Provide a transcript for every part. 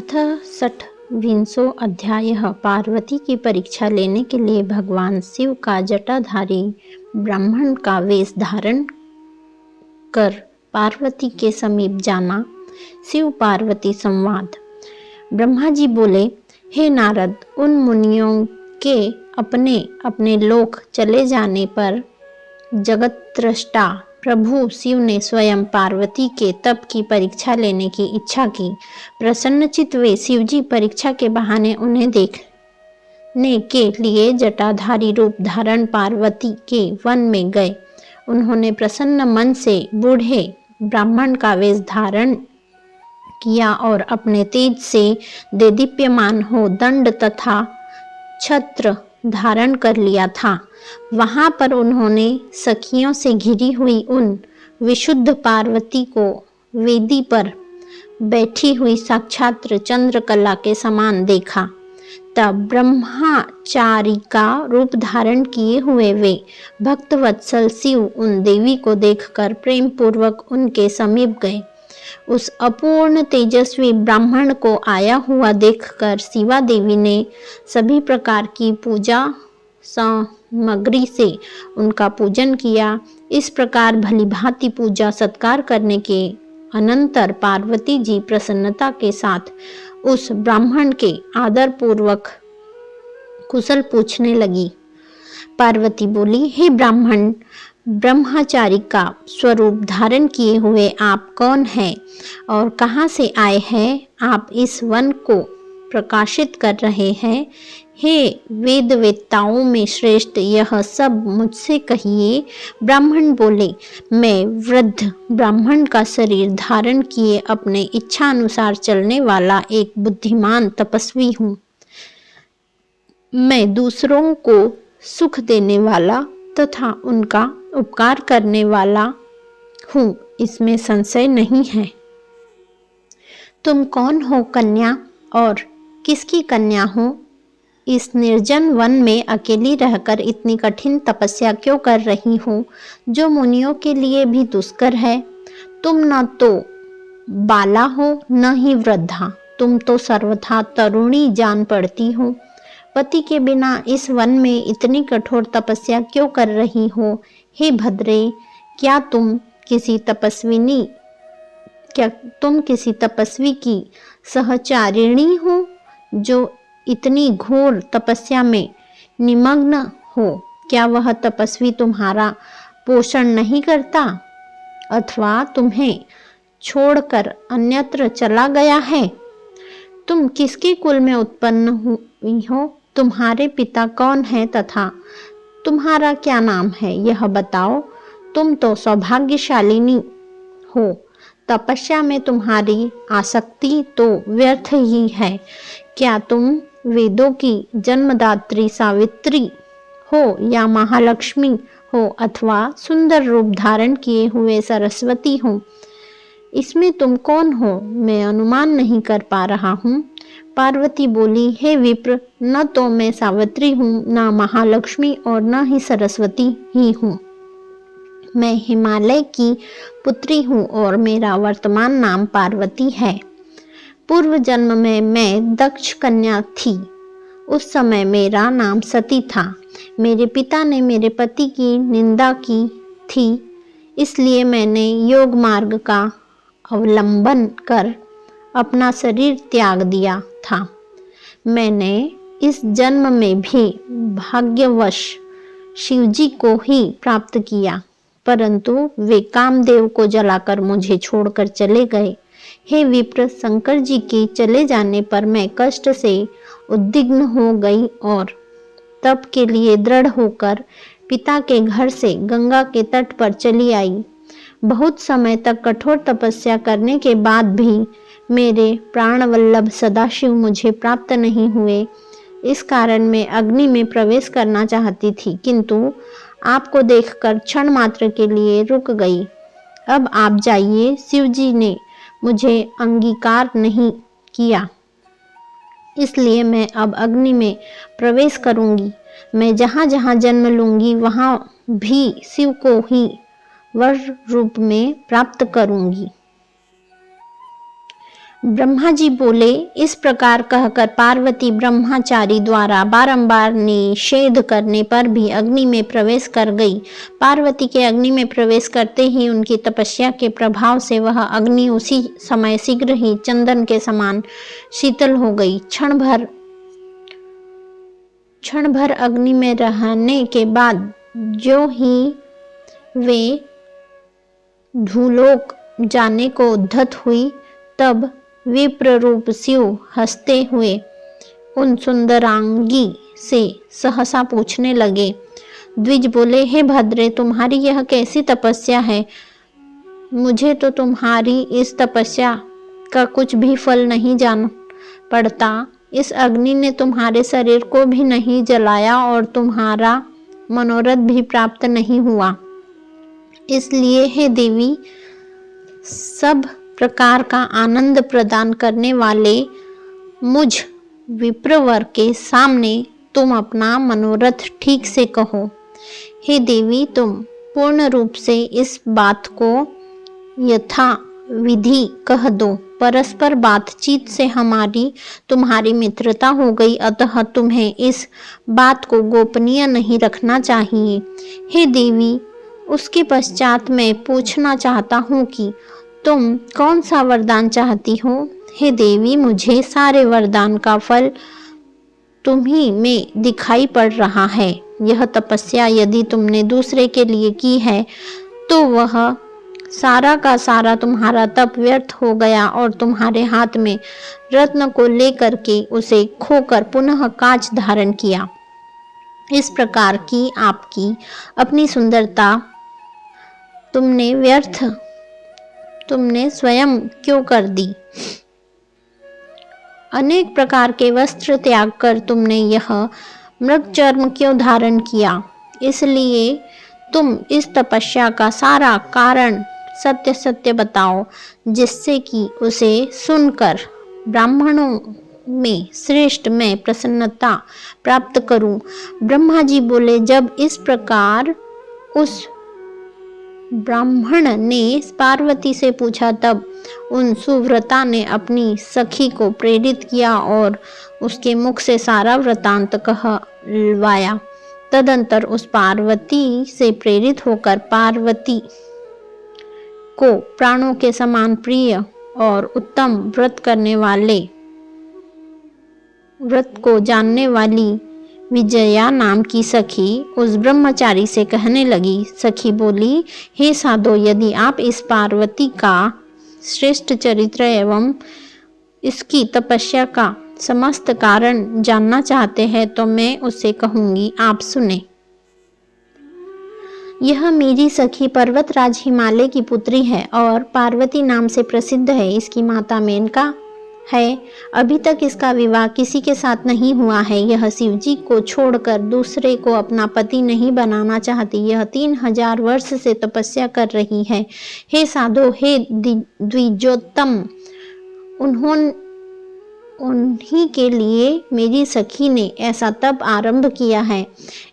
अथ 60 अध्यायः। पार्वती की परीक्षा लेने के लिए भगवान शिव का जटाधारी ब्राह्मण का वेश धारण कर पार्वती के समीप जाना। शिव पार्वती संवाद। ब्रह्मा जी बोले, हे नारद, उन मुनियों के अपने अपने लोक चले जाने पर जगतद्रष्टा प्रभु शिव ने स्वयं पार्वती के तप की परीक्षा लेने की इच्छा की। प्रसन्नचित्त वे शिव जी परीक्षा के बहाने उन्हें देखने के लिए जटाधारी रूप धारण पार्वती के वन में गए। उन्होंने प्रसन्न मन से बूढ़े ब्राह्मण का वेश धारण किया और अपने तेज से देदीप्यमान हो दंड तथा छत्र धारण कर लिया था। वहां पर उन्होंने सखियों से घिरी हुई उन विशुद्ध पार्वती को वेदी पर बैठी हुई साक्षात चंद्रकला के समान देखा। तब ब्रह्मचारी का रूप धारण किए हुए वे भक्तवत्सल शिव उन देवी को देखकर प्रेम पूर्वक उनके समीप गए। उस अपूर्ण तेजस्वी ब्राह्मण को आया हुआ देखकर शिवा देवी ने सभी प्रकार की पूजा सामग्री से उनका पूजन किया। इस प्रकार भली भांति पूजा सत्कार करने के अनंतर पार्वती जी प्रसन्नता के साथ उस ब्राह्मण के आदर पूर्वक कुशल पूछने लगी। पार्वती बोली, हे ब्राह्मण, ब्रह्मचारी का स्वरूप धारण किए हुए आप कौन हैं और कहाँ से आए हैं? आप इस वन को प्रकाशित कर रहे हैं। हे वेद वेत्ताओं में श्रेष्ठ, यह सब मुझसे कहिए। ब्राह्मण बोले, मैं वृद्ध ब्राह्मण का शरीर धारण किए अपने इच्छा अनुसार चलने वाला एक बुद्धिमान तपस्वी हूँ। मैं दूसरों को सुख देने वाला तथा उनका उपकार करने वाला हूँ, इसमें संशय नहीं है। तुम कौन हो कन्या और किसकी कन्या हो? इस निर्जन वन में अकेली रहकर इतनी कठिन तपस्या क्यों कर रही हो, जो मुनियों के लिए भी दुष्कर है? तुम न तो बाला हो न ही वृद्धा, तुम तो सर्वथा तरुणी जान पड़ती हो। पति के बिना इस वन में इतनी कठोर तपस्या क्यों कर रही हो? हे भद्रे, क्या तुम किसी तपस्वी की सहचारिणी हो जो इतनी घोर तपस्या में निमग्न हो? क्या वह तपस्वी तुम्हारा पोषण नहीं करता अथवा तुम्हें छोड़कर अन्यत्र चला गया है? तुम किसके कुल में उत्पन्न हुई हो? तुम्हारे पिता कौन है तथा तुम्हारा क्या नाम है, यह बताओ। तुम तो सौभाग्यशालिनी हो। तपस्या में तुम्हारी आसक्ति तो व्यर्थ ही है। क्या तुम वेदों की जन्मदात्री सावित्री हो या महालक्ष्मी हो अथवा सुंदर रूप धारण किए हुए सरस्वती हो? इसमें तुम कौन हो, मैं अनुमान नहीं कर पा रहा हूँ। पार्वती बोली, हे विप्र, न तो मैं सावित्री हूँ, न महालक्ष्मी और न ही सरस्वती ही हूँ। मैं हिमालय की पुत्री हूँ और मेरा वर्तमान नाम पार्वती है। पूर्व जन्म में मैं दक्ष कन्या थी। उस समय मेरा नाम सती था। मेरे पिता ने मेरे पति की निंदा की थी, इसलिए मैंने योग मार्ग का अवलंबन कर अपना शरीर त्याग दिया था। मैंने इस जन्म में भी भाग्यवश शिवजी को ही प्राप्त किया, परंतु वे कामदेव को जलाकर मुझे छोड़कर चले गए। हे विप्र, शंकर जी के चले जाने पर मैं कष्ट से उद्विग्न हो गई और तप के लिए दृढ़ होकर पिता के घर से गंगा के तट पर चली आई। बहुत समय तक कठोर तपस्या करने के बाद भी मेरे प्राणवल्लभ सदाशिव मुझे प्राप्त नहीं हुए। इस कारण मैं अग्नि में प्रवेश करना चाहती थी, किंतु आपको देखकर क्षण मात्र के लिए रुक गई। अब आप जाइए। शिवजी ने मुझे अंगीकार नहीं किया, इसलिए मैं अब अग्नि में प्रवेश करूंगी। मैं जहाँ जहाँ जन्म लूंगी वहाँ भी शिव को ही वर रूप में प्राप्त करूंगी। ब्रह्मा जी बोले, इस प्रकार कहकर पार्वती ब्रह्मचारी द्वारा बारंबार निषेध करने पर भी अग्नि में प्रवेश कर गई। पार्वती के अग्नि में प्रवेश करते ही उनकी तपस्या के प्रभाव से वह अग्नि उसी समय शीघ्र ही चंदन के समान शीतल हो गई। क्षण भर अग्नि में रहने के बाद जो ही वे भूलोक जाने को उद्धत हुई, तब विप्र रूप शिव हंसते हुए उन सुंदरांगी से सहसा पूछने लगे। द्विज बोले, हे भद्रे, तुम्हारी यह कैसी तपस्या है? मुझे तो तुम्हारी इस तपस्या का कुछ भी फल नहीं जान पड़ता। इस अग्नि ने तुम्हारे शरीर को भी नहीं जलाया और तुम्हारा मनोरथ भी प्राप्त नहीं हुआ। इसलिए हे देवी, सब प्रकार का आनंद प्रदान करने वाले मुझ विप्रवर के सामने तुम अपना मनोरथ ठीक से कहो। हे देवी, तुम पूर्ण रूप से इस बात को यथा विधि कह दो। परस्पर बातचीत से हमारी तुम्हारी मित्रता हो गई, अतः तुम्हें इस बात को गोपनीय नहीं रखना चाहिए। हे देवी, उसके पश्चात मैं पूछना चाहता हूँ कि तुम कौन सा वरदान चाहती हो? हे देवी, मुझे सारे वरदान का फल तुम्ही में दिखाई पड़ रहा है। यह तपस्या यदि तुमने दूसरे के लिए की है तो वह सारा का सारा तुम्हारा तप व्यर्थ हो गया और तुम्हारे हाथ में रत्न को लेकर के उसे खोकर पुनः कांच धारण किया। इस प्रकार की आपकी अपनी सुंदरता तुमने स्वयं क्यों कर दी? अनेक प्रकार के वस्त्र त्याग कर तुमने यह मृग चर्म क्यों धारण किया? इसलिए तुम इस तपस्या का सारा कारण सत्य सत्य बताओ, जिससे कि उसे सुनकर ब्राह्मणों में श्रेष्ठ मैं प्रसन्नता प्राप्त करूं। ब्रह्मा जी बोले, जब इस प्रकार उस ब्राह्मण ने पार्वती से पूछा, तब उन सुव्रता ने अपनी सखी को प्रेरित किया और उसके मुख से सारा वृतांत कहलवाया। तदंतर उस पार्वती से प्रेरित होकर पार्वती को प्राणों के समान प्रिय और उत्तम व्रत को जानने वाली विजया नाम की सखी उस ब्रह्मचारी से कहने लगी। सखी बोली, हे साधो, यदि आप इस पार्वती का श्रेष्ठ चरित्र एवं इसकी तपस्या का समस्त कारण जानना चाहते हैं तो मैं उसे कहूंगी, आप सुने। यह मेरी सखी पर्वतराज हिमालय की पुत्री है और पार्वती नाम से प्रसिद्ध है। इसकी माता मेनका है। अभी तक इसका विवाह किसी के साथ नहीं हुआ है। यह शिवजी को छोड़कर दूसरे को अपना पति नहीं बनाना चाहती। यह 3000 वर्ष से तपस्या कर रही है। हे साधो, हे द्विजोत्तम, उन्हीं के लिए मेरी सखी ने ऐसा तप आरंभ किया है।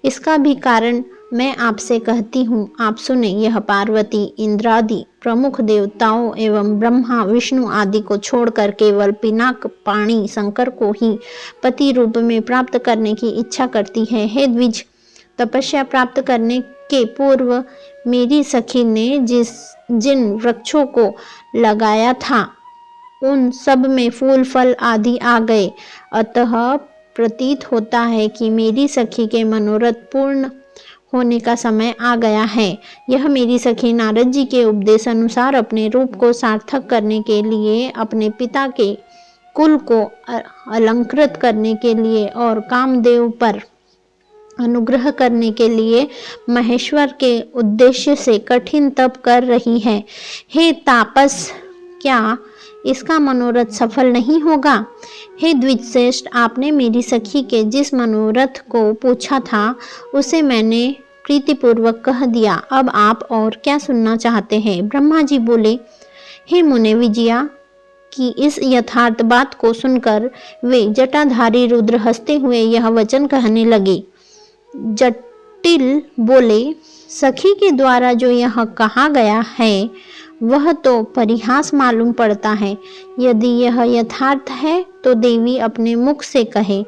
इसका भी कारण मैं आपसे कहती हूँ, आप सुने। यह पार्वती इंद्रादि प्रमुख देवताओं एवं ब्रह्मा विष्णु आदि को छोड़कर केवल पिनाक पाणी शंकर को ही पति रूप में प्राप्त करने की इच्छा करती है। हे द्विज, तपस्या प्राप्त करने के पूर्व मेरी सखी ने जिन वृक्षों को लगाया था उन सब में फूल फल आदि आ गए। अतः प्रतीत होता है कि मेरी सखी के मनोरथ पूर्ण होने का समय आ गया है। यह मेरी सखी नारद जी के उपदेश अनुसार अपने रूप को सार्थक करने के लिए, अपने पिता के कुल को अलंकृत करने के लिए और कामदेव पर अनुग्रह करने के लिए महेश्वर के उद्देश्य से कठिन तप कर रही है। हे तापस, क्या इसका मनोरथ सफल नहीं होगा? हे द्विजश्रेष्ठ, आपने मेरी सखी के जिस मनोरथ को पूछा था उसे मैंने प्रीतिपूर्वक कह दिया। अब आप और क्या सुनना चाहते हैं? ब्रह्मा जी बोले, हे मुने विजया की इस यथार्थ बात को सुनकर वे जटाधारी रुद्र हंसते हुए यह वचन कहने लगे। जटिल बोले, सखी के द्वारा जो यह कहा गया है वह तो परिहास मालूम पड़ता है। यदि यह यथार्थ है तो देवी अपने मुख से कहे।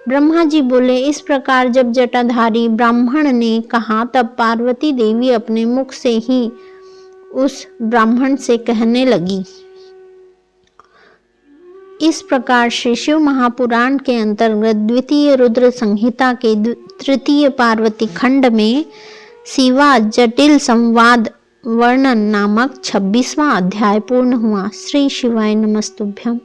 ब्रह्मा जी बोले, इस प्रकार जब जटाधारी ब्राह्मण ने कहा तब पार्वती देवी अपने मुख से ही उस ब्राह्मण से कहने लगी। इस प्रकार श्री शिव महापुराण के अंतर्गत द्वितीय रुद्र संहिता के तृतीय पार्वती खंड में शिवा जटिल संवाद वर्णन नामक 26वां अध्याय पूर्ण हुआ। श्री शिवाय नमस्तुभ्यम।